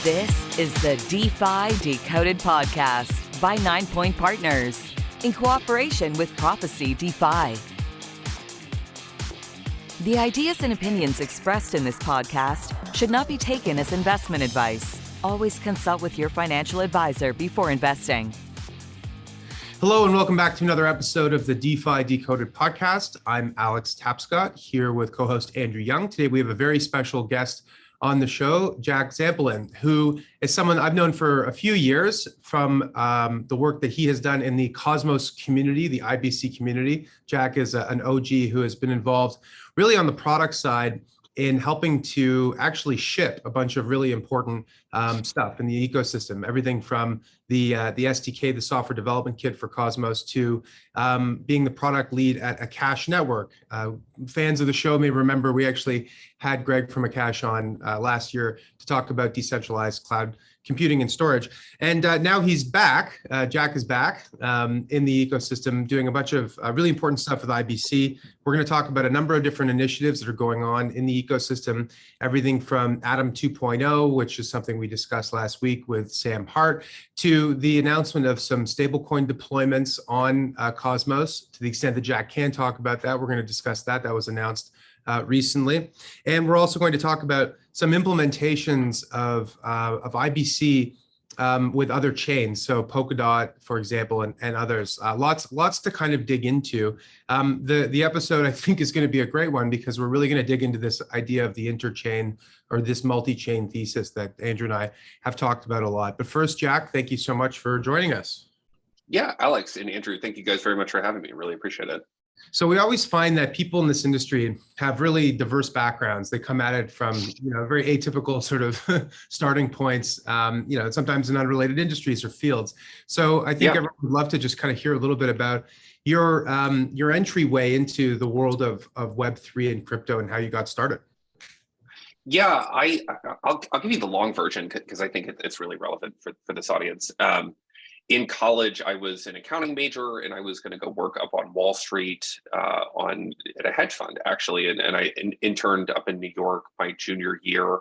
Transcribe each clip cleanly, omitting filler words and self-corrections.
This is the DeFi Decoded podcast by 9 Point Partners in cooperation with Prophecy DeFi. The ideas and opinions expressed in this podcast should not be taken as investment advice. Always consult with your financial advisor before investing. Hello and welcome back to another episode of the DeFi Decoded podcast. I'm Alex Tapscott here with co-host Andrew Young. Today we have a very special guest on the show, Jack Zampolin, who is someone I've known for a few years from the work that he has done in the Cosmos community, the IBC community. Jack is an OG who has been involved really on the product side in helping to actually ship a bunch of really important stuff in the ecosystem. Everything from the SDK, the software development kit for Cosmos, to being the product lead at Akash Network. Fans of the show may remember we actually had Greg from Akash on last year to talk about decentralized cloud computing and storage. And now he's back. Jack is back in the ecosystem doing a bunch of really important stuff with IBC. We're going to talk about a number of different initiatives that are going on in the ecosystem, everything from Atom 2.0, which is something we discussed last week with Sam Hart, to the announcement of some stablecoin deployments on Cosmos. To the extent that Jack can talk about that, we're going to discuss that. That was announced recently. And we're also going to talk about some implementations of IBC with other chains. So Polkadot, for example, and others. Lots to kind of dig into. The episode, I think, is going to be a great one because we're really going to dig into this idea of the interchain or this multi-chain thesis that Andrew and I have talked about a lot. But first, Jack, thank you so much for joining us. Yeah, Alex and Andrew, thank you guys very much for having me. Really appreciate it. So we always find that people in this industry have really diverse backgrounds. They come at it from, very atypical sort of starting points, sometimes in unrelated industries or fields. So I think everyone would love to just kind of hear a little bit about your entryway into the world of Web3 and crypto and how you got started. Yeah, I'll give you the long version because I think it's really relevant for this audience. In college, I was an accounting major, and I was going to go work up on Wall Street at a hedge fund, actually. And I interned up in New York my junior year,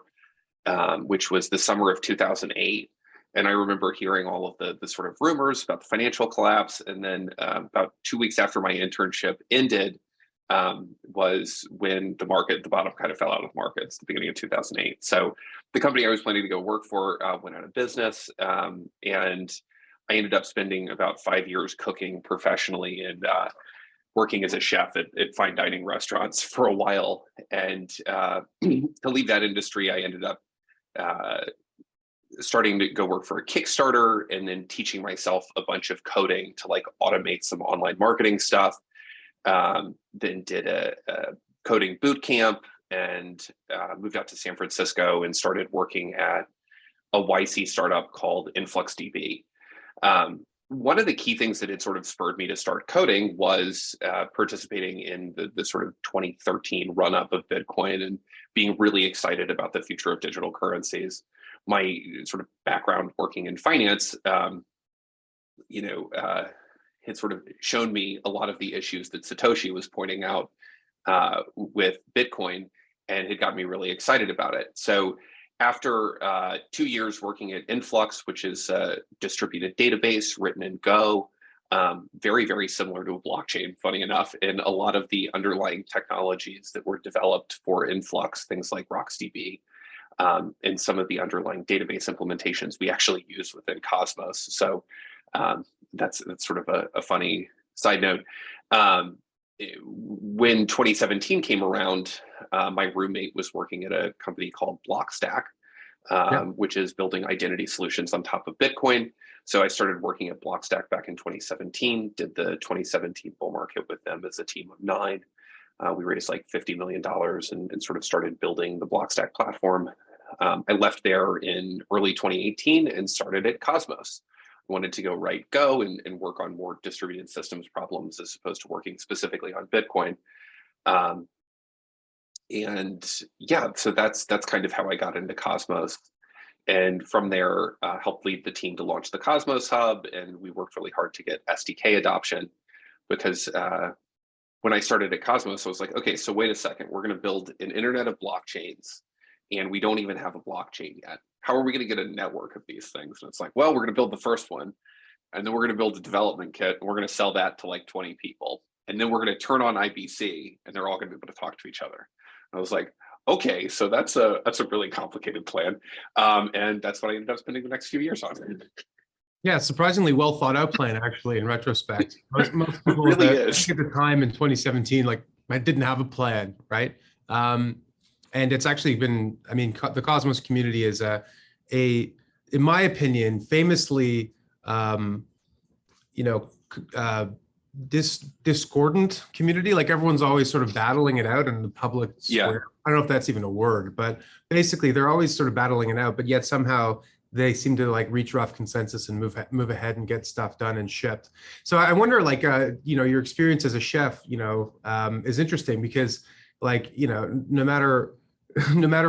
which was the summer of 2008. And I remember hearing all of the sort of rumors about the financial collapse. And then about 2 weeks after my internship ended was when the bottom kind of fell out of markets, the beginning of 2008. So the company I was planning to go work for went out of business, and I ended up spending about 5 years cooking professionally and working as a chef at fine dining restaurants for a while. And to leave that industry, I ended up starting to go work for a Kickstarter and then teaching myself a bunch of coding to automate some online marketing stuff. Then did a coding boot camp and moved out to San Francisco and started working at a YC startup called InfluxDB. One of the key things that had sort of spurred me to start coding was participating in the sort of 2013 run-up of Bitcoin and being really excited about the future of digital currencies. My sort of background working in finance, had sort of shown me a lot of the issues that Satoshi was pointing out with Bitcoin and had got me really excited about it. So after 2 years working at Influx, which is a distributed database written in Go, very, very similar to a blockchain, funny enough, and a lot of the underlying technologies that were developed for Influx, things like RocksDB, and some of the underlying database implementations we actually use within Cosmos. So that's sort of a funny side note. When 2017 came around, my roommate was working at a company called Blockstack, which is building identity solutions on top of Bitcoin. So I started working at Blockstack back in 2017, did the 2017 bull market with them as a team of 9. We raised like $50 million and sort of started building the Blockstack platform. I left there in early 2018 and started at Cosmos. Wanted to go write Go and work on more distributed systems problems as opposed to working specifically on Bitcoin. So that's kind of how I got into Cosmos. And from there, helped lead the team to launch the Cosmos Hub. And we worked really hard to get SDK adoption because when I started at Cosmos, I was like, okay, so wait a second, we're going to build an internet of blockchains and we don't even have a blockchain yet. how are we going to get a network of these things? And it's like, well, we're going to build the first one, and then we're going to build a development kit, and we're going to sell that to like 20 people. And then we're going to turn on IBC, and they're all going to be able to talk to each other. And I was like, okay, so that's a really complicated plan. And that's what I ended up spending the next few years on. Yeah, surprisingly well thought out plan, actually, in retrospect. Most people It really at is. the time in 2017, like, I didn't have a plan, right? And it's actually been, I mean, the Cosmos community is in my opinion, famously, discordant community. Like, everyone's always sort of battling it out in the public square. I don't know if that's even a word, but basically they're always sort of battling it out, but yet somehow they seem to like reach rough consensus and move ahead and get stuff done and shipped. So I wonder, like, your experience as a chef, is interesting because, like, no matter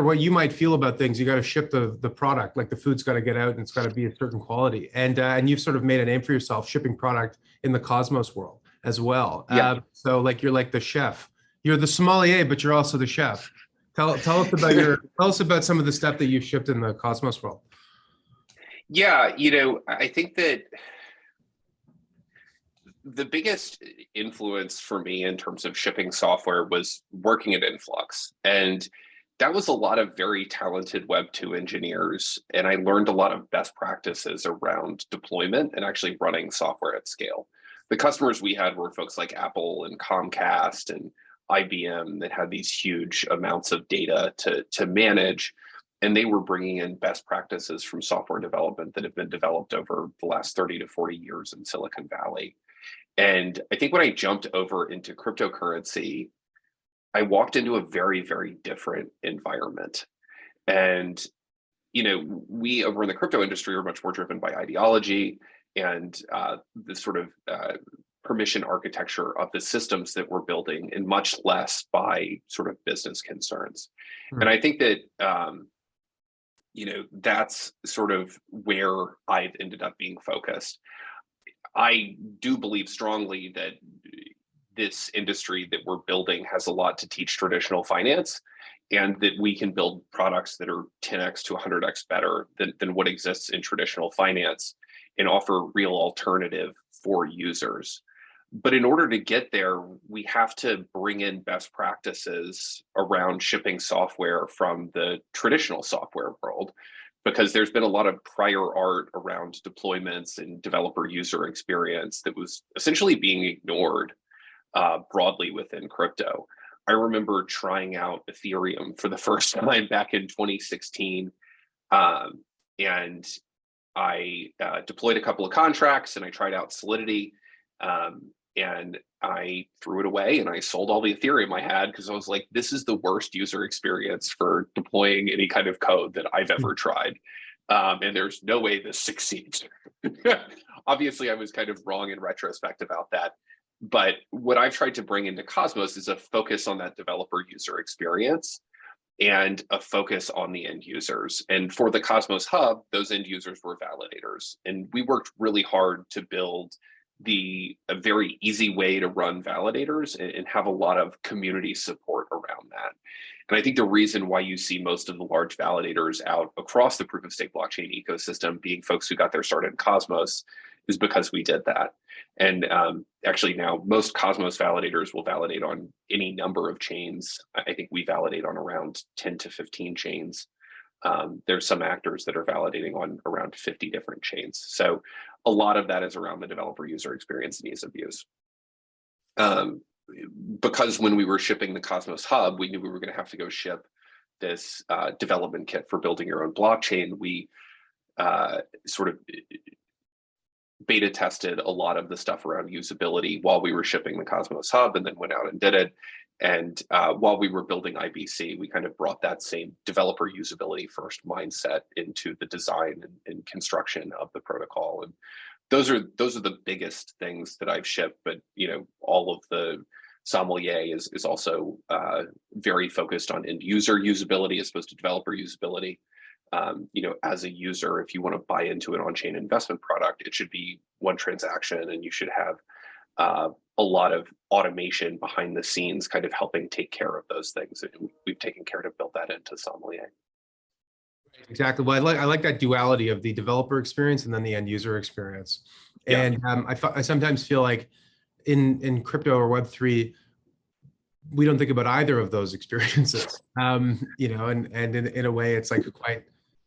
what you might feel about things, you got to ship the product. Like, the food's got to get out and it's got to be a certain quality. And you've sort of made a name for yourself shipping product in the Cosmos world as well. Yeah. So like, you're like the chef. You're the sommelier, but you're also the chef. Tell us about tell us about some of the stuff that you've shipped in the Cosmos world. Yeah, I think that the biggest influence for me in terms of shipping software was working at Influx. And that was a lot of very talented Web2 engineers. And I learned a lot of best practices around deployment and actually running software at scale. The customers we had were folks like Apple and Comcast and IBM that had these huge amounts of data to manage. And they were bringing in best practices from software development that have been developed over the last 30 to 40 years in Silicon Valley. And I think when I jumped over into cryptocurrency, I walked into a very, very different environment. And, we over in the crypto industry are much more driven by ideology and the sort of permission architecture of the systems that we're building, and much less by sort of business concerns. And I think that, that's sort of where I've ended up being focused. I do believe strongly that this industry that we're building has a lot to teach traditional finance, and that we can build products that are 10x to 100x better than what exists in traditional finance and offer real alternative for users. But in order to get there, we have to bring in best practices around shipping software from the traditional software world, because there's been a lot of prior art around deployments and developer user experience that was essentially being ignored broadly within crypto. I remember trying out Ethereum for the first time back in 2016, and I deployed a couple of contracts, and I tried out Solidity. And I threw it away, and I sold all the Ethereum I had because I was like, this is the worst user experience for deploying any kind of code that I've ever tried. And there's no way this succeeds. Obviously, I was kind of wrong in retrospect about that. But what I've tried to bring into Cosmos is a focus on that developer user experience and a focus on the end users. And for the Cosmos Hub, those end users were validators. And we worked really hard to build a very easy way to run validators and have a lot of community support around that. And I think the reason why you see most of the large validators out across the proof of stake blockchain ecosystem being folks who got their start in Cosmos is because we did that. And actually now most Cosmos validators will validate on any number of chains. I think we validate on around 10 to 15 chains. There's some actors that are validating on around 50 different chains. So a lot of that is around the developer user experience and ease of use. Because when we were shipping the Cosmos Hub, we knew we were going to have to go ship this development kit for building your own blockchain. We sort of beta tested a lot of the stuff around usability while we were shipping the Cosmos Hub, and then went out and did it. And while we were building IBC, we kind of brought that same developer usability first mindset into the design and construction of the protocol. And those are the biggest things that I've shipped. But all of the Sommelier is also very focused on end user usability as opposed to developer usability. As a user, if you want to buy into an on-chain investment product, it should be one transaction, and you should have a lot of automation behind the scenes kind of helping take care of those things. And we've taken care to build that into Sommelier. Exactly. Well, I like that duality of the developer experience and then the end user experience. Yeah. And I sometimes feel like in crypto or Web3, we don't think about either of those experiences. And in a way, it's like quite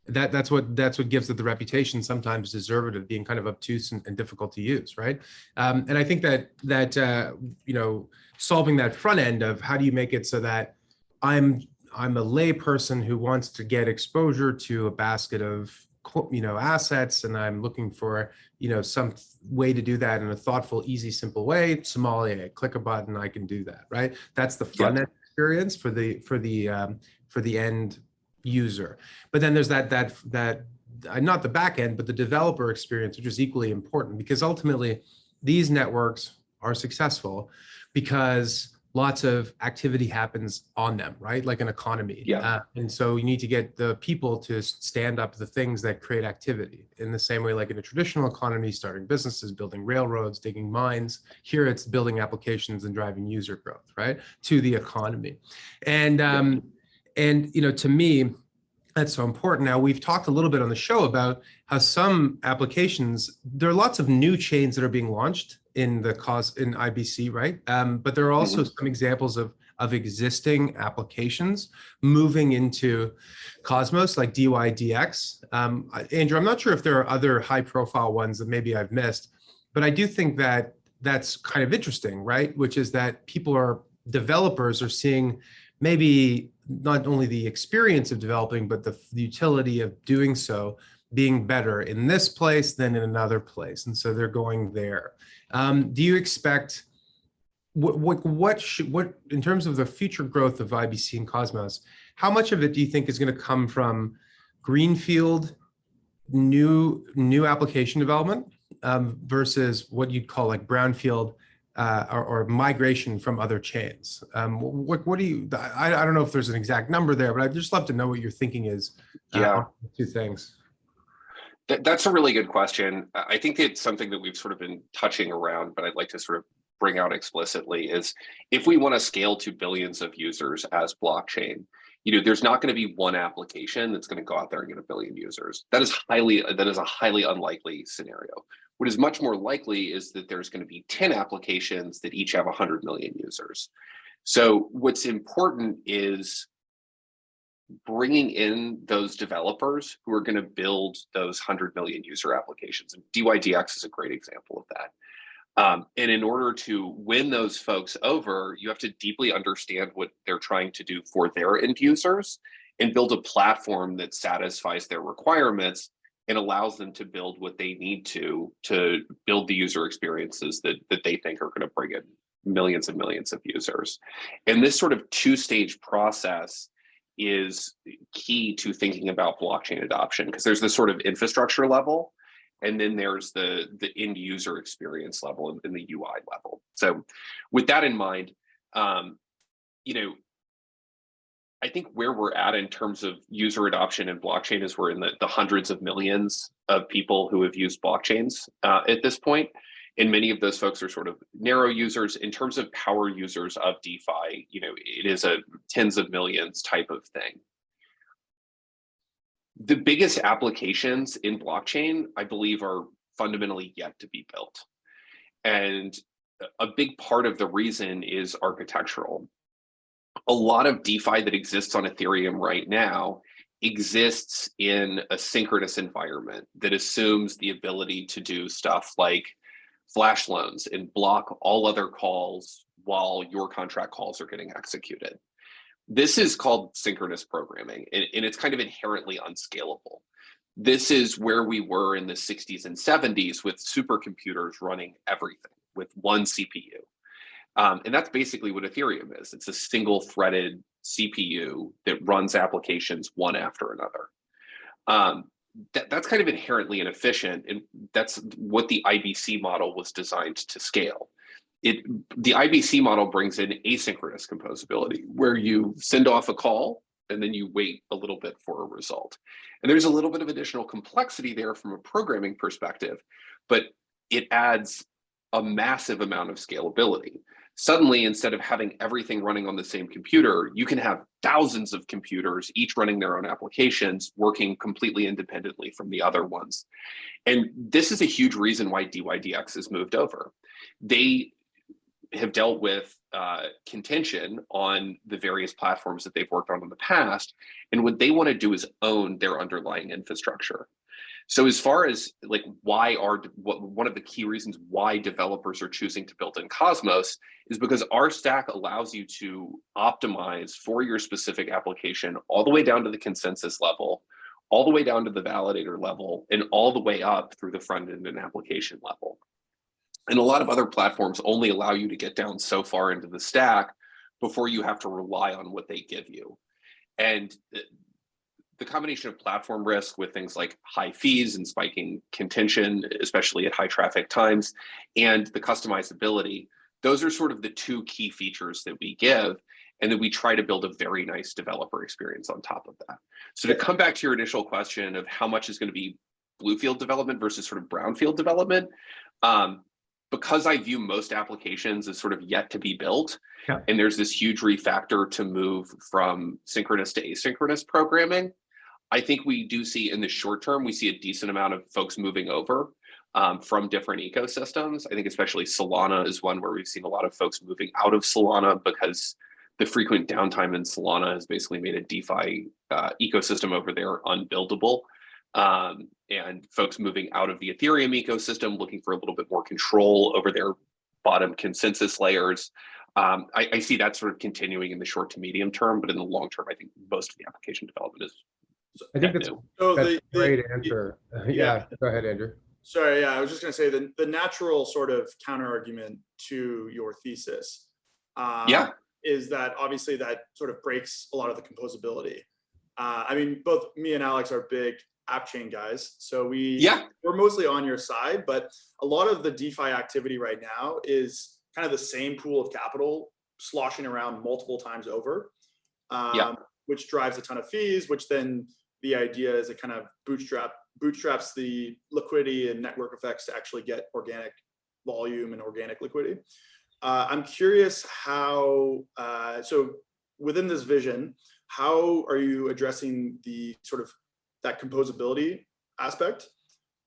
that's what gives it the reputation, sometimes deserved, of being kind of obtuse and difficult to use, right? And I think that solving that front end of how do you make it so that I'm a lay person who wants to get exposure to a basket of assets, and I'm looking for some way to do that in a thoughtful, easy, simple way. Sommelier, click a button, I can do that, right? That's the front end experience for the end user. But then there's that not the back end, but the developer experience, which is equally important, because ultimately these networks are successful because lots of activity happens on them, right? Like an economy. And so you need to get the people to stand up the things that create activity in the same way, like in a traditional economy, starting businesses, building railroads, digging mines. Here it's building applications and driving user growth, right? To the economy. And to me, that's so important. Now, we've talked a little bit on the show about how some applications, there are lots of new chains that are being launched in IBC, right? But there are also some examples of existing applications moving into Cosmos, like DYDX. Andrew, I'm not sure if there are other high-profile ones that maybe I've missed, but I do think that that's kind of interesting, right? Which is that developers are seeing maybe not only the experience of developing, but the utility of doing so being better in this place than in another place. And so they're going there. Do you expect, what in terms of the future growth of IBC and Cosmos, how much of it do you think is going to come from greenfield, new application development versus what you'd call like brownfield or migration from other chains? What do you, I don't know if there's an exact number there, but I'd just love to know what your thinking is on the two things. That's a really good question. I think it's something that we've sort of been touching around, but I'd like to sort of bring out explicitly is if we want to scale to billions of users as blockchain, there's not going to be one application that's going to go out there and get a billion users. That is a highly unlikely scenario. What is much more likely is that there's going to be 10 applications that each have 100 million users. So what's important is bringing in those developers who are going to build those 100 million user applications. And DYDX is a great example of that. And in order to win those folks over, you have to deeply understand what they're trying to do for their end users and build a platform that satisfies their requirements and allows them to build what they need to build the user experiences that they think are going to bring in millions and millions of users. And this sort of two-stage process is key to thinking about blockchain adoption, because there's this sort of infrastructure level, and then there's the end user experience level and the UI level. So with that in mind, I think where we're at in terms of user adoption in blockchain is we're in the hundreds of millions of people who have used blockchains at this point. And many of those folks are sort of narrow users. In terms of power users of DeFi, it is a tens of millions type of thing. The biggest applications in blockchain, I believe, are fundamentally yet to be built. And a big part of the reason is architectural. A lot of DeFi that exists on Ethereum right now exists in a synchronous environment that assumes the ability to do stuff like flash loans and block all other calls while your contract calls are getting executed. This is called synchronous programming, and it's kind of inherently unscalable. This is where we were in the 60s and 70s with supercomputers running everything with one CPU. And that's basically what Ethereum is. It's a single threaded CPU that runs applications one after another. That's kind of inherently inefficient, and that's what the IBC model was designed to scale. The IBC model brings in asynchronous composability, where you send off a call and then you wait a little bit for a result. And there's a little bit of additional complexity there from a programming perspective, but it adds a massive amount of scalability. Suddenly, instead of having everything running on the same computer, you can have thousands of computers, each running their own applications, working completely independently from the other ones. And this is a huge reason why DYDX has moved over. They have dealt with contention on the various platforms that they've worked on in the past. And what they want to do is own their underlying infrastructure. So as far as like one of the key reasons why developers are choosing to build in Cosmos is because our stack allows you to optimize for your specific application all the way down to the consensus level, all the way down to the validator level, and all the way up through the front end and application level. And a lot of other platforms only allow you to get down so far into the stack before you have to rely on what they give you. And the combination of platform risk with things like high fees and spiking contention, especially at high traffic times, and the customizability, those are sort of the two key features that we give, and then we try to build a very nice developer experience on top of that. So to come back to your initial question of how much is going to be bluefield development versus sort of brownfield development, because I view most applications as sort of yet to be built, and there's this huge refactor to move from synchronous to asynchronous programming, I think we do see in the short term, we see a decent amount of folks moving over from different ecosystems. I think especially Solana is one where we've seen a lot of folks moving out of Solana because the frequent downtime in Solana has basically made a DeFi ecosystem over there unbuildable. And folks moving out of the Ethereum ecosystem, looking for a little bit more control over their bottom consensus layers. I see that sort of continuing in the short to medium term, but in the long term, I think most of the application development is. I think that's a great answer. Yeah, go ahead, Andrew. Sorry, yeah, I was just going to say the natural sort of counter argument to your thesis is that obviously that sort of breaks a lot of the composability. I mean, both me and Alex are big app chain guys, so we're mostly on your side, but a lot of the DeFi activity right now is kind of the same pool of capital sloshing around multiple times over, which drives a ton of fees, which then the idea is it kind of bootstraps the liquidity and network effects to actually get organic volume and organic liquidity. I'm curious how, so within this vision, how are you addressing the sort of that composability aspect?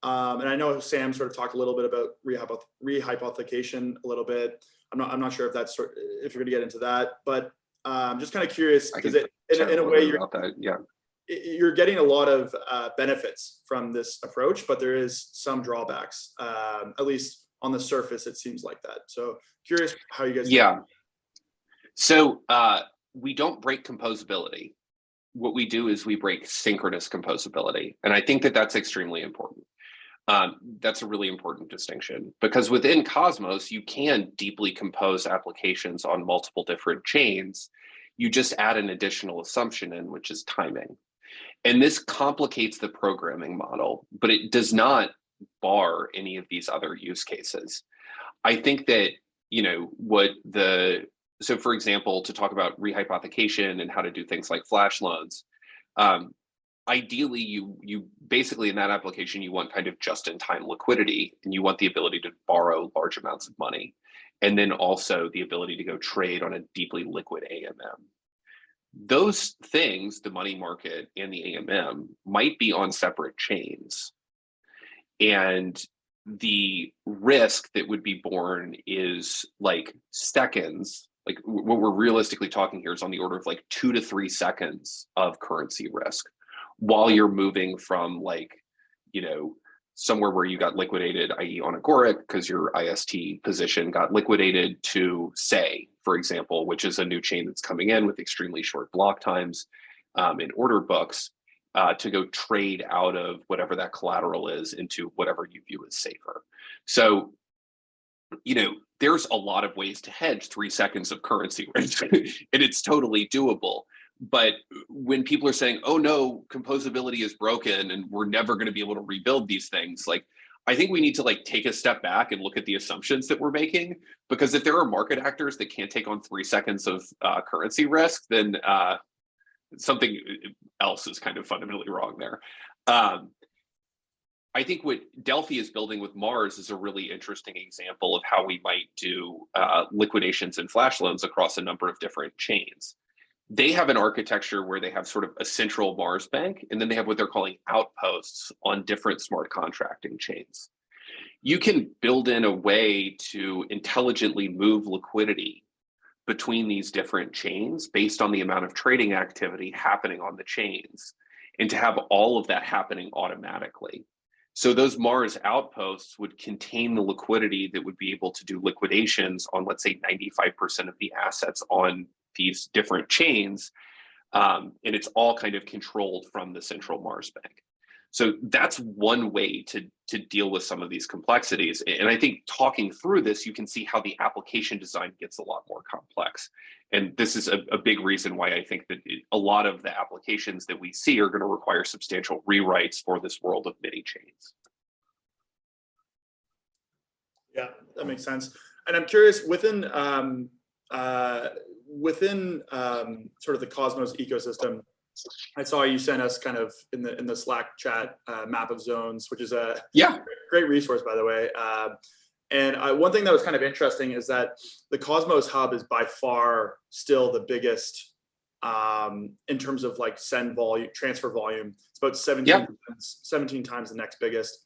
And I know Sam sort of talked a little bit about rehypothecation a little bit. I'm not sure if that's if you're going to get into that, but I'm just kind of curious because in a way you're getting a lot of benefits from this approach, but there is some drawbacks, at least on the surface, it seems like that. So curious how you guys think. So we don't break composability. What we do is we break synchronous composability. And I think that that's extremely important. That's a really important distinction because within Cosmos, you can deeply compose applications on multiple different chains. You just add an additional assumption in, which is timing. And this complicates the programming model, but it does not bar any of these other use cases. I think that, so for example, to talk about rehypothecation and how to do things like flash loans, ideally you basically in that application, you want kind of just-in-time liquidity and you want the ability to borrow large amounts of money. And then also the ability to go trade on a deeply liquid AMM. Those things, the money market and the AMM, might be on separate chains. And the risk that would be borne is like seconds. Like what we're realistically talking here is on the order of like 2 to 3 seconds of currency risk while you're moving from somewhere where you got liquidated, i.e. on Agoric, because your IST position got liquidated to Say, for example, which is a new chain that's coming in with extremely short block times in order books to go trade out of whatever that collateral is into whatever you view as safer. So, there's a lot of ways to hedge 3 seconds of currency risk, and it's totally doable. But when people are saying, oh no, composability is broken and we're never going to be able to rebuild these things, I think we need to take a step back and look at the assumptions that we're making, because if there are market actors that can't take on 3 seconds of currency risk, then something else is kind of fundamentally wrong there. I think what Delphi is building with Mars is a really interesting example of how we might do liquidations and flash loans across a number of different chains. They have an architecture where they have sort of a central Mars bank, and then they have what they're calling outposts on different smart contracting chains. You can build in a way to intelligently move liquidity between these different chains based on the amount of trading activity happening on the chains, and to have all of that happening automatically. So those Mars outposts would contain the liquidity that would be able to do liquidations on, let's say, 95% of the assets on these different chains. And it's all kind of controlled from the central Mars bank. So that's one way to deal with some of these complexities. And I think talking through this, you can see how the application design gets a lot more complex. And this is a big reason why I think that a lot of the applications that we see are going to require substantial rewrites for this world of mini chains. Yeah, that makes sense. And I'm curious, within sort of the Cosmos ecosystem, I saw you sent us kind of in the Slack chat map of zones, which is a great resource, by the way. And one thing that was kind of interesting is that the Cosmos hub is by far still the biggest in terms of like send volume, transfer volume. It's about 17 times the next biggest.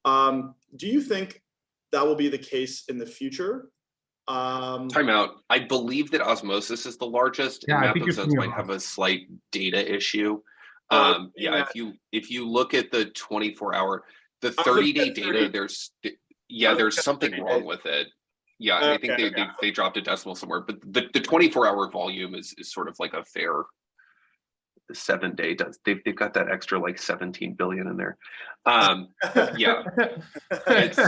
Do you think that will be the case in the future? Time out. I believe that Osmosis is the largest. Yeah, Map of Zones might have a slight data issue. If you look at the 24-hour, the 30-day data, there's something wrong with it. Yeah, I think they dropped a decimal somewhere, but the 24-hour volume is sort of like a fair. The 7-day does. They've got that extra like 17 billion in there. It's.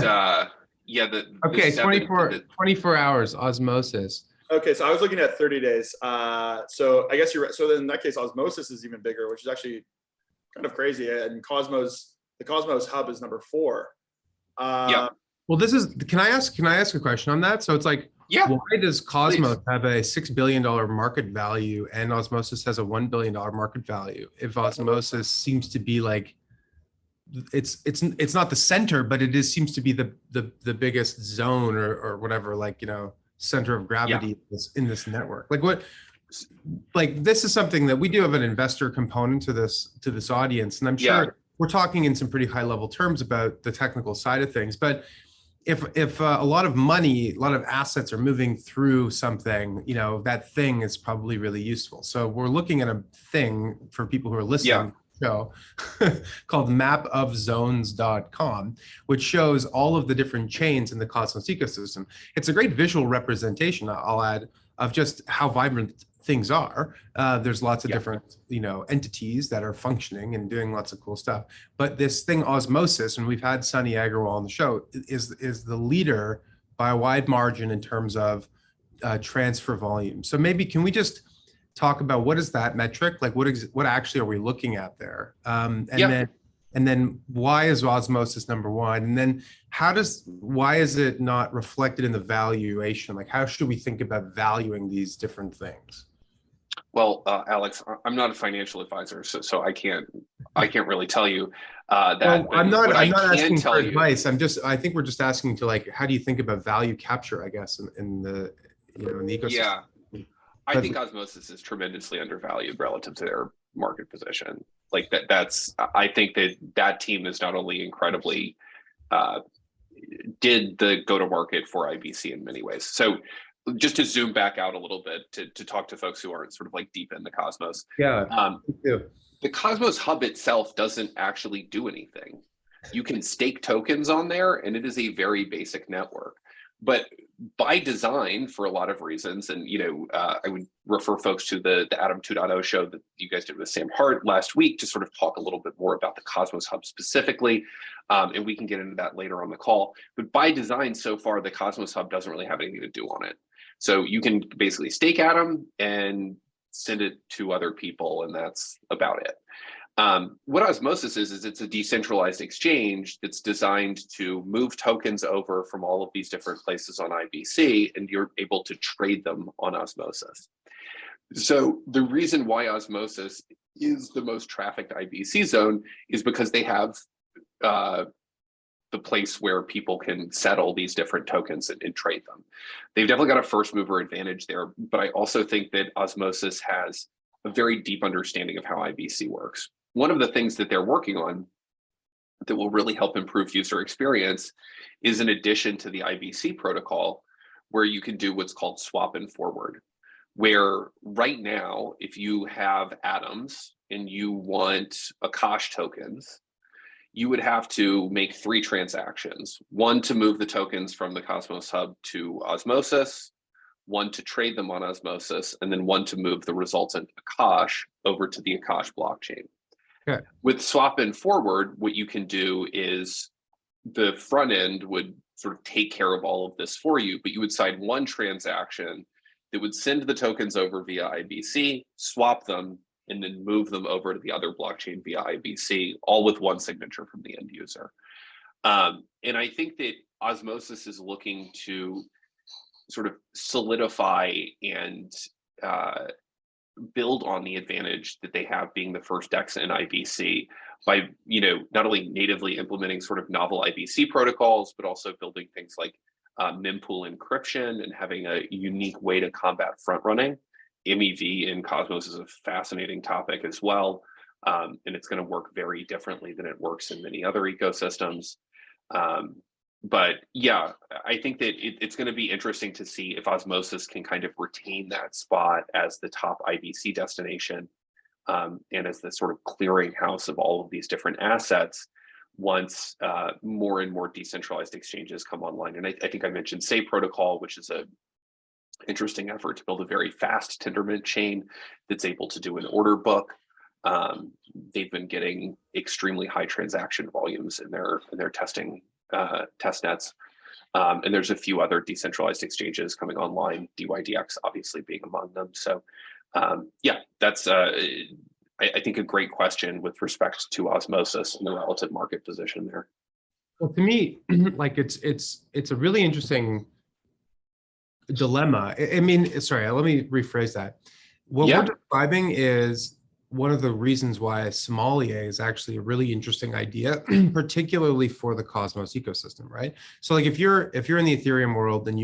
The 24 hours Osmosis. Okay, so I was looking at 30 days. So I guess you're right. So then in that case, Osmosis is even bigger, which is actually kind of crazy. And the Cosmos hub is number 4. Well, can I ask a question on that? So it's like, why does Cosmos have a $6 billion market value and Osmosis has a $1 billion market value? If Osmosis seems to be like, it's not the center, but it seems to be the biggest zone or whatever, like, center of gravity in this network. Like this is something that we do have an investor component to this audience, and I'm sure we're talking in some pretty high level terms about the technical side of things. But if a lot of money, a lot of assets are moving through something, that thing is probably really useful. So we're looking at a thing for people who are listening. Show called mapofzones.com, which shows all of the different chains in the Cosmos ecosystem. It's a great visual representation, I'll add, of just how vibrant things are. There's lots of different, entities that are functioning and doing lots of cool stuff. But this thing Osmosis, and we've had Sunny Aggarwal on the show, is the leader by a wide margin in terms of transfer volume. So maybe can we just talk about what is that metric? Like what actually are we looking at there? And then why is Osmosis number 1? And then why is it not reflected in the valuation? Like how should we think about valuing these different things? Well, Alex, I'm not a financial advisor, so I can't really tell you that. Well, I'm not asking for advice. I think we're just asking to like, how do you think about value capture, I guess, in the in the ecosystem? Yeah. I think Osmosis is tremendously undervalued relative to their market position. Like I think that team is not only incredibly did the go-to-market for IBC in many ways. So just to zoom back out a little bit to talk to folks who aren't sort of like deep in the Cosmos. The Cosmos hub itself doesn't actually do anything. You can stake tokens on there, and it is a very basic network. But by design, for a lot of reasons, and I would refer folks to the Atom 2.0 show that you guys did with Sam Hart last week to sort of talk a little bit more about the Cosmos Hub specifically, and we can get into that later on the call. But by design, so far, the Cosmos Hub doesn't really have anything to do on it. So you can basically stake Atom and send it to other people, and that's about it. What Osmosis is it's a decentralized exchange that's designed to move tokens over from all of these different places on IBC, and you're able to trade them on Osmosis. So the reason why Osmosis is the most trafficked IBC zone is because they have the place where people can settle these different tokens and trade them. They've definitely got a first mover advantage there, but I also think that Osmosis has a very deep understanding of how IBC works. One of the things that they're working on that will really help improve user experience is an addition to the IBC protocol where you can do what's called swap and forward, where right now, if you have atoms and you want Akash tokens, you would have to make 3 transactions: one to move the tokens from the Cosmos Hub to Osmosis, one to trade them on Osmosis, and then one to move the resultant Akash over to the Akash blockchain. Okay. With swap and forward, what you can do is the front end would sort of take care of all of this for you, but you would sign one transaction that would send the tokens over via IBC, swap them, and then move them over to the other blockchain via IBC, all with one signature from the end user. And I think that Osmosis is looking to sort of solidify and build on the advantage that they have being the first DEX in IBC by, not only natively implementing sort of novel IBC protocols, but also building things like mempool encryption and having a unique way to combat front running. MEV in Cosmos is a fascinating topic as well, and it's going to work very differently than it works in many other ecosystems. But yeah, I think that it's going to be interesting to see if Osmosis can kind of retain that spot as the top IBC destination and as the sort of clearinghouse of all of these different assets once more and more decentralized exchanges come online. And I think I mentioned Say Protocol, which is a interesting effort to build a very fast Tendermint chain that's able to do an order book. They've been getting extremely high transaction volumes in their testing test nets. And there's a few other decentralized exchanges coming online, DYDX obviously being among them. So yeah, that's I think a great question with respect to Osmosis and the relative market position there. Well, to me, like it's a really interesting dilemma. I mean, sorry, let me rephrase that. What we're describing is one of the reasons why Sommelier is actually a really interesting idea, particularly for the Cosmos ecosystem, right? So like if you're in the Ethereum world and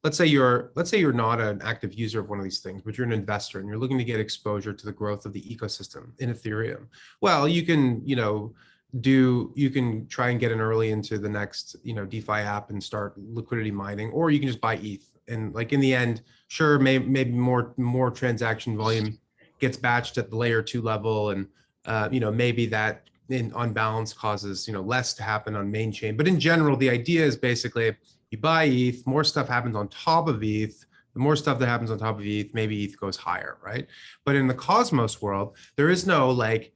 let's say you're not an active user of one of these things, but you're an investor and you're looking to get exposure to the growth of the ecosystem in Ethereum. Well, you can, you can try and get in early into the next, DeFi app and start liquidity mining, or you can just buy ETH. And like in the end, sure, maybe more transaction volume gets batched at the layer 2 level, and maybe that on balance causes less to happen on main chain. But in general, the idea is basically you buy ETH, more stuff happens on top of ETH. The more stuff that happens on top of ETH, maybe ETH goes higher, right? But in the Cosmos world, there is no like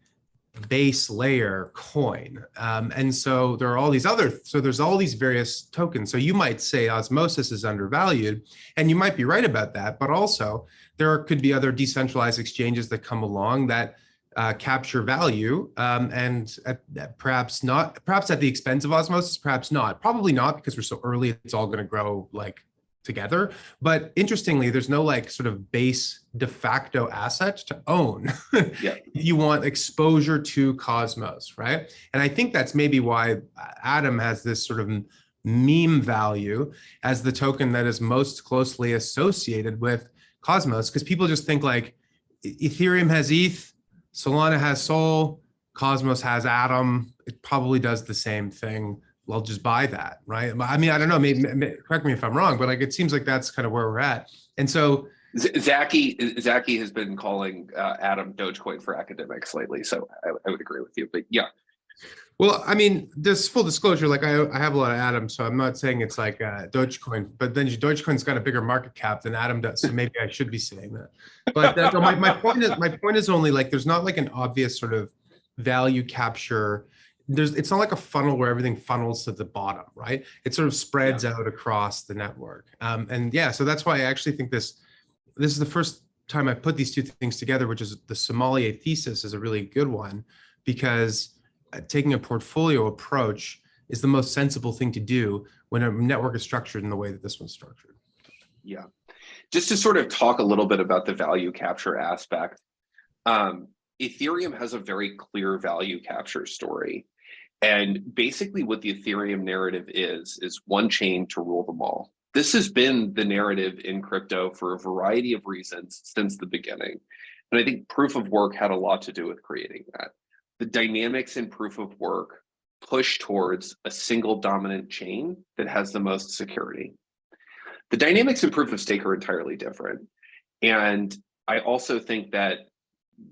base layer coin. And so there are all these there's all these various tokens. So you might say Osmosis is undervalued, and you might be right about that, but also there could be other decentralized exchanges that come along that capture value and perhaps at the expense of Osmosis, perhaps not, probably not, because we're so early, it's all going to grow like together. But interestingly, there's no like sort of base de facto asset to own. Yeah. You want exposure to Cosmos, right? And I think that's maybe why Atom has this sort of meme value as the token that is most closely associated with Cosmos, because people just think like Ethereum has ETH, Solana has Sol, Cosmos has Atom. It probably does the same thing. I'll just buy that, right? I mean, I don't know, maybe correct me if I'm wrong, but like it seems like that's kind of where we're at. And so Zaki has been calling Atom Dogecoin for academics lately, so I would agree with you. But yeah. Well, I mean, just full disclosure, like I have a lot of Atom, so I'm not saying it's like Dogecoin, but then Dogecoin's got a bigger market cap than Atom does, so maybe I should be saying that. But no, my point is only like there's not like an obvious sort of value capture. It's not like a funnel where everything funnels to the bottom, right? It sort of spreads out across the network. And yeah, so that's why I actually think this is the first time I put these two things together, which is the Sommelier thesis is a really good one, because taking a portfolio approach is the most sensible thing to do when a network is structured in the way that this one's structured. Yeah. Just to sort of talk a little bit about the value capture aspect, Ethereum has a very clear value capture story. And basically what the Ethereum narrative is one chain to rule them all. This has been the narrative in crypto for a variety of reasons since the beginning. And I think proof of work had a lot to do with creating that. The dynamics in proof of work push towards a single dominant chain that has the most security. The dynamics in proof of stake are entirely different. And I also think that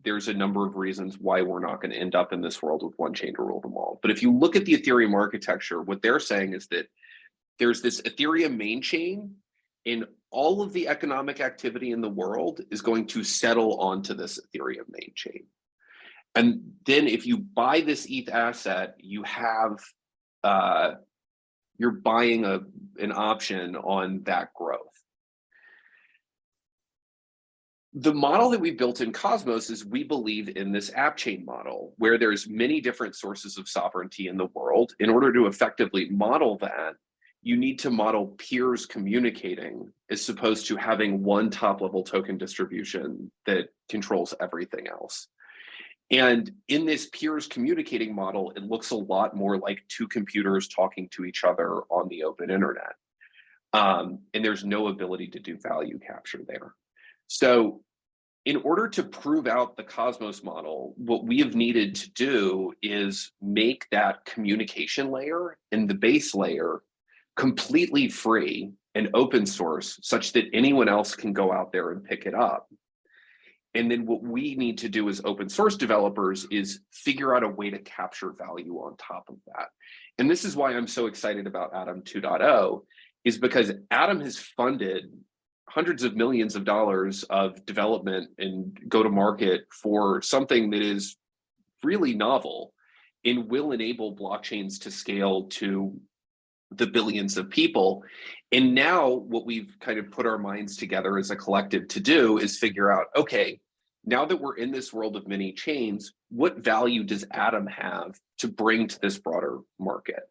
there's a number of reasons why we're not going to end up in this world with one chain to rule them all. But if you look at the Ethereum architecture, what they're saying is that there's this Ethereum main chain, and all of the economic activity in the world is going to settle onto this Ethereum main chain. And then if you buy this ETH asset, you have, you're buying an option on that growth. The model that we built in Cosmos is we believe in this app chain model where there's many different sources of sovereignty in the world. In order to effectively model that, you need to model peers communicating as opposed to having one top level token distribution that controls everything else. And in this peers communicating model, it looks a lot more like two computers talking to each other on the open internet. And there's no ability to do value capture there. So in order to prove out the Cosmos model, what we have needed to do is make that communication layer and the base layer completely free and open source such that anyone else can go out there and pick it up. And then what we need to do as open source developers is figure out a way to capture value on top of that. And this is why I'm so excited about Atom 2.0, is because Atom has funded hundreds of millions of dollars of development and go to market for something that is really novel and will enable blockchains to scale to the billions of people. And now what we've kind of put our minds together as a collective to do is figure out, okay, now that we're in this world of many chains, what value does Atom have to bring to this broader market?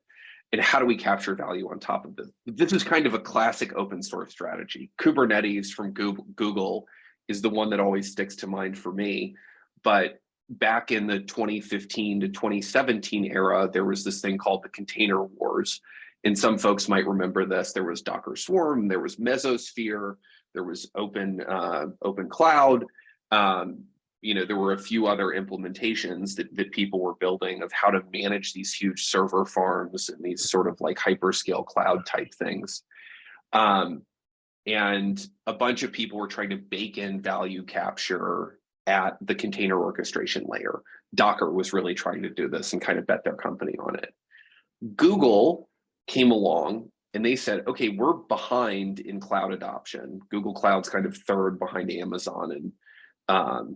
And how do we capture value on top of this? This is kind of a classic open source strategy. Kubernetes from Google is the one that always sticks to mind for me. But back in the 2015 to 2017 era, there was this thing called the container wars. And some folks might remember this. There was Docker Swarm, there was Mesosphere, there was Open Cloud. You know, there were a few other implementations that people were building of how to manage these huge server farms and these sort of like hyperscale cloud type things. And a bunch of people were trying to bake in value capture at the container orchestration layer. Docker was really trying to do this and kind of bet their company on it. Google came along and they said, okay, we're behind in cloud adoption. Google Cloud's kind of third behind Amazon and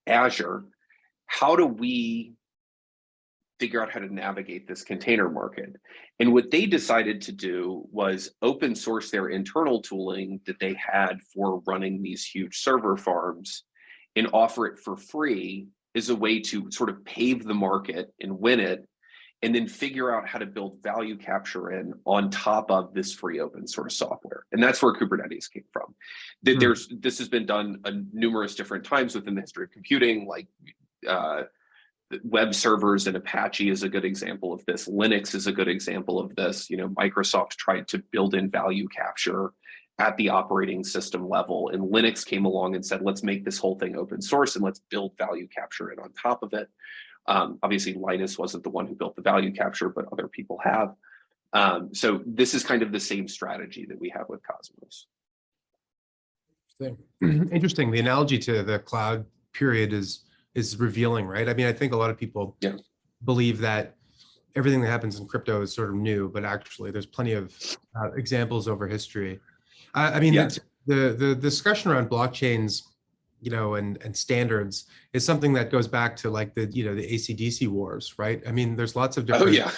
Azure. How do we figure out how to navigate this container market? And what they decided to do was open source their internal tooling that they had for running these huge server farms and offer it for free as a way to sort of pave the market and win it, and then figure out how to build value capture in on top of this free open source software. And that's where Kubernetes came from. This has been done numerous different times within the history of computing, like web servers and Apache is a good example of this. Linux is a good example of this. You know, Microsoft tried to build in value capture at the operating system level, and Linux came along and said, let's make this whole thing open source and let's build value capture in on top of it. Obviously, Linus wasn't the one who built the value capture, but other people have. So this is kind of the same strategy that we have with Cosmos. Interesting. The analogy to the cloud period is revealing, right? I mean, I think a lot of people believe that everything that happens in crypto is sort of new, but actually there's plenty of examples over history. I mean, the discussion around blockchains, you know, and standards is something that goes back to like the, you know, the AC/DC wars, right? I mean, there's lots of different. Oh yeah.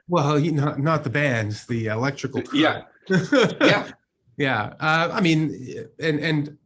Well, you know, not the bands, the electrical. Yeah. Yeah. I mean, and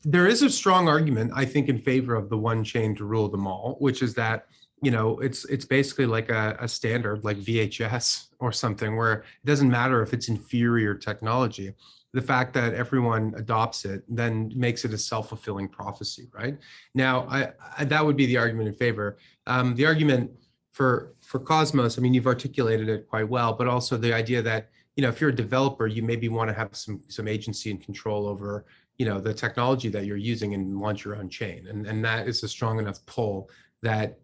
there is a strong argument, I think, in favor of the one chain to rule them all, which is that, you know, it's basically like a standard like VHS or something where it doesn't matter if it's inferior technology. The fact that everyone adopts it then makes it a self-fulfilling prophecy, right? Now, that would be the argument in favor. The argument for Cosmos, I mean, you've articulated it quite well, but also the idea that, if you're a developer, you maybe want to have some agency and control over, the technology that you're using and launch your own chain. And that is a strong enough pull that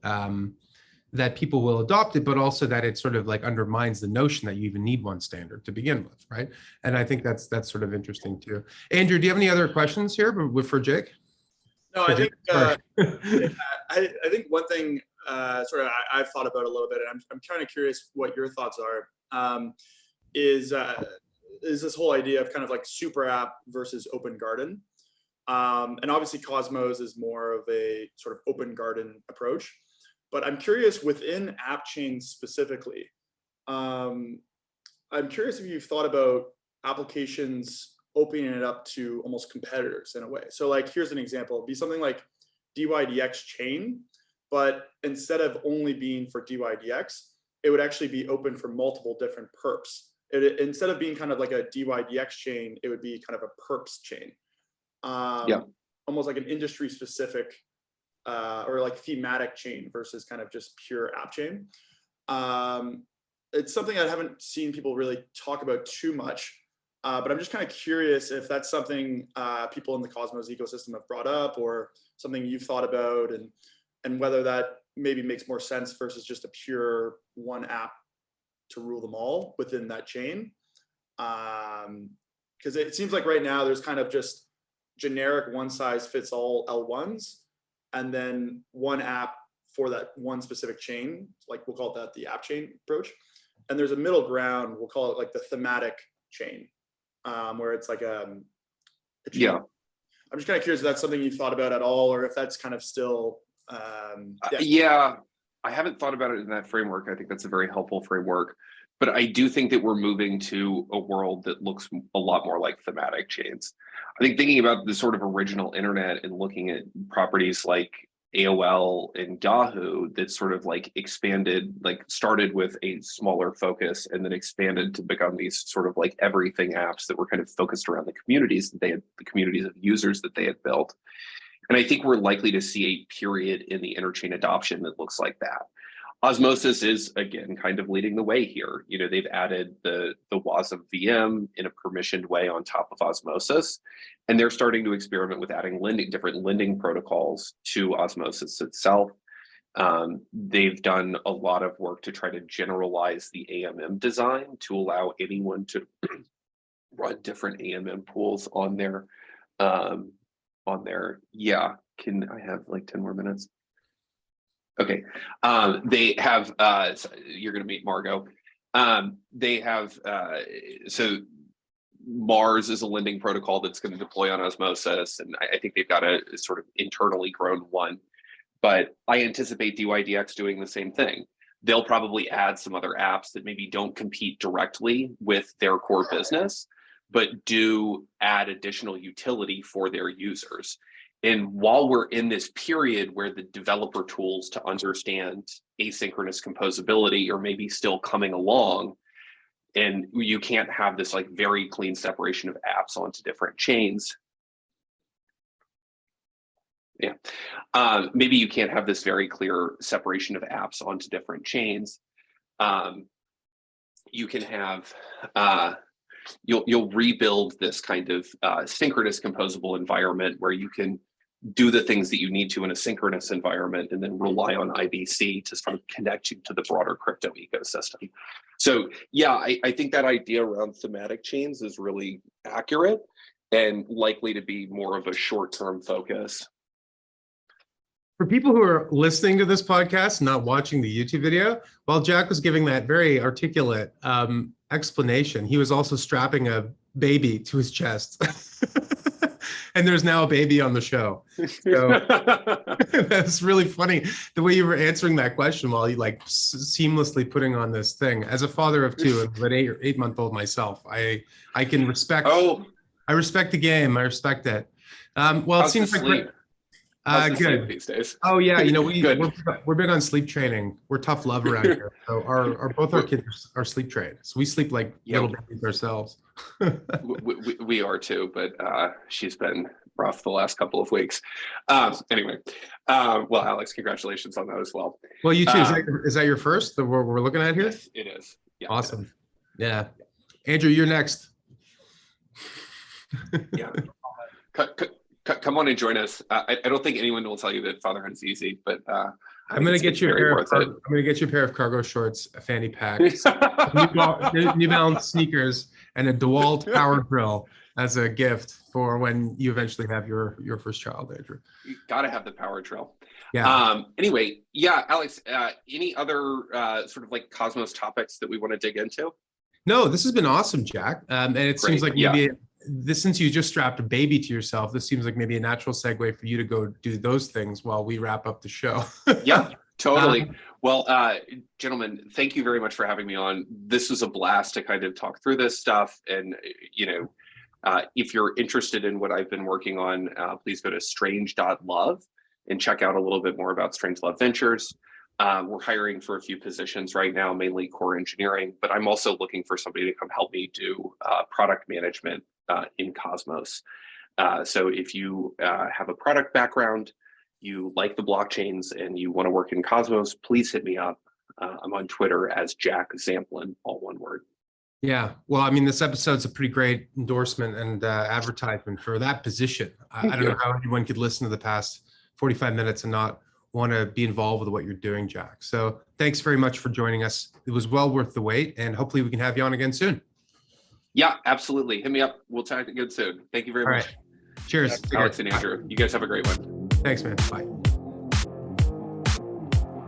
that people will adopt it, but also that it sort of like undermines the notion that you even need one standard to begin with, right? And I think that's sort of interesting too. Andrew, do you have any other questions here for Jake? No, I think I think one thing I've thought about a little bit, and I'm kind of curious what your thoughts are, is this whole idea of kind of like super app versus open garden. And obviously Cosmos is more of a sort of open garden approach, but I'm curious within app chains specifically, I'm curious if you've thought about applications opening it up to almost competitors in a way. So like, here's an example, it'd be something like DYDX chain, but instead of only being for DYDX, it would actually be open for multiple different perps. Instead of being kind of like a DYDX chain, it would be kind of a perps chain. Almost like an industry specific or like thematic chain versus kind of just pure app chain. It's something I haven't seen people really talk about too much, but I'm just kind of curious if that's something people in the Cosmos ecosystem have brought up or something you've thought about, and whether that maybe makes more sense versus just a pure one app to rule them all within that chain. Because it seems like right now there's kind of just generic one size fits all L1s, and then one app for that one specific chain, like we'll call that the app chain approach. And there's a middle ground, we'll call it like the thematic chain, where it's like a chain. Yeah. I'm just kind of curious if that's something you've thought about at all, or if that's kind of still, yeah, I haven't thought about it in that framework. I think that's a very helpful framework, but I do think that we're moving to a world that looks a lot more like thematic chains. I think thinking about the sort of original internet and looking at properties like AOL and Yahoo that sort of like expanded, like started with a smaller focus and then expanded to become these sort of like everything apps that were kind of focused around the communities that they had, the communities of users that they had built. And I think we're likely to see a period in the interchain adoption that looks like that. Osmosis is, again, kind of leading the way here. You know, they've added the WASM VM in a permissioned way on top of Osmosis, and they're starting to experiment with adding different lending protocols to Osmosis itself. They've done a lot of work to try to generalize the AMM design to allow anyone to run different AMM pools on their, yeah, can I have like 10 more minutes? Okay, they have, so you're gonna meet Margot. They have, so Mars is a lending protocol that's gonna deploy on Osmosis, and I think they've got a sort of internally grown one, but I anticipate DYDX doing the same thing. They'll probably add some other apps that maybe don't compete directly with their core business, but do add additional utility for their users. And while we're in this period where the developer tools to understand asynchronous composability are maybe still coming along, and you can't have this like very clean separation of apps onto different chains. Yeah, maybe you can't have this very clear separation of apps onto different chains. You can have, you'll rebuild this kind of synchronous composable environment where you can do the things that you need to in a synchronous environment and then rely on IBC to sort of connect you to the broader crypto ecosystem. So yeah, I think that idea around thematic chains is really accurate and likely to be more of a short-term focus. For people who are listening to this podcast, not watching the YouTube video, while Jack was giving that very articulate explanation, he was also strapping a baby to his chest. And there's now a baby on the show. So that's really funny, the way you were answering that question while you like seamlessly putting on this thing. As a father of two and an 8-month-old myself, I can respect, I respect the game, I respect it. Well, it seems like How's the sleep Good. these days? Oh yeah, we're big on sleep training. We're tough love around here. So both our kids are sleep trained. So we sleep like little babies ourselves. we are too, but she's been rough the last couple of weeks. Anyway, well, Alex, congratulations on that as well. Well, you too. Is that your first that we're looking at here? Yes, it is. Yeah, awesome. Yeah. Andrew, you're next. Yeah. Come on and join us. I don't think anyone will tell you that fatherhood is easy, but I'm going to get you a pair of cargo shorts, a fanny pack, New Balance sneakers, and a DeWalt power drill as a gift for when you eventually have your first child, Andrew. You got to have the power drill. Yeah. Anyway, yeah, Alex, any other sort of like Cosmos topics that we want to dig into? No, this has been awesome, Jack. And it seems like maybe since you just strapped a baby to yourself, this seems like maybe a natural segue for you to go do those things while we wrap up the show. Yeah, totally. Well, gentlemen, thank you very much for having me on. This was a blast to kind of talk through this stuff. And, if you're interested in what I've been working on, please go to strange.love and check out a little bit more about Strangelove Ventures. We're hiring for a few positions right now, mainly core engineering, but I'm also looking for somebody to come help me do product management in Cosmos. So if you have a product background, you like the blockchains, and you want to work in Cosmos, please hit me up. I'm on Twitter as Jack Zampolin, all one word. Yeah, well, I mean, this episode's a pretty great endorsement and advertisement for that position. I don't know how anyone could listen to the past 45 minutes and not want to be involved with what you're doing, Jack. So thanks very much for joining us. It was well worth the wait, and hopefully we can have you on again soon. Yeah, absolutely. Hit me up. We'll talk again soon. Thank you very much. Right. Cheers. Alex and Andrew. You guys have a great one. Thanks, man. Bye.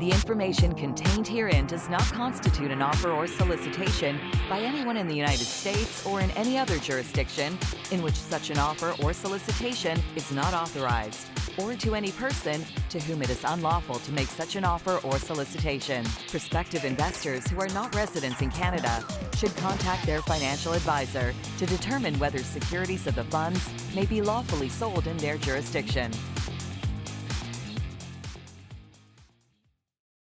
The information contained herein does not constitute an offer or solicitation by anyone in the United States or in any other jurisdiction in which such an offer or solicitation is not authorized, or to any person to whom it is unlawful to make such an offer or solicitation. Prospective investors who are not residents in Canada should contact their financial advisor to determine whether securities of the funds may be lawfully sold in their jurisdiction.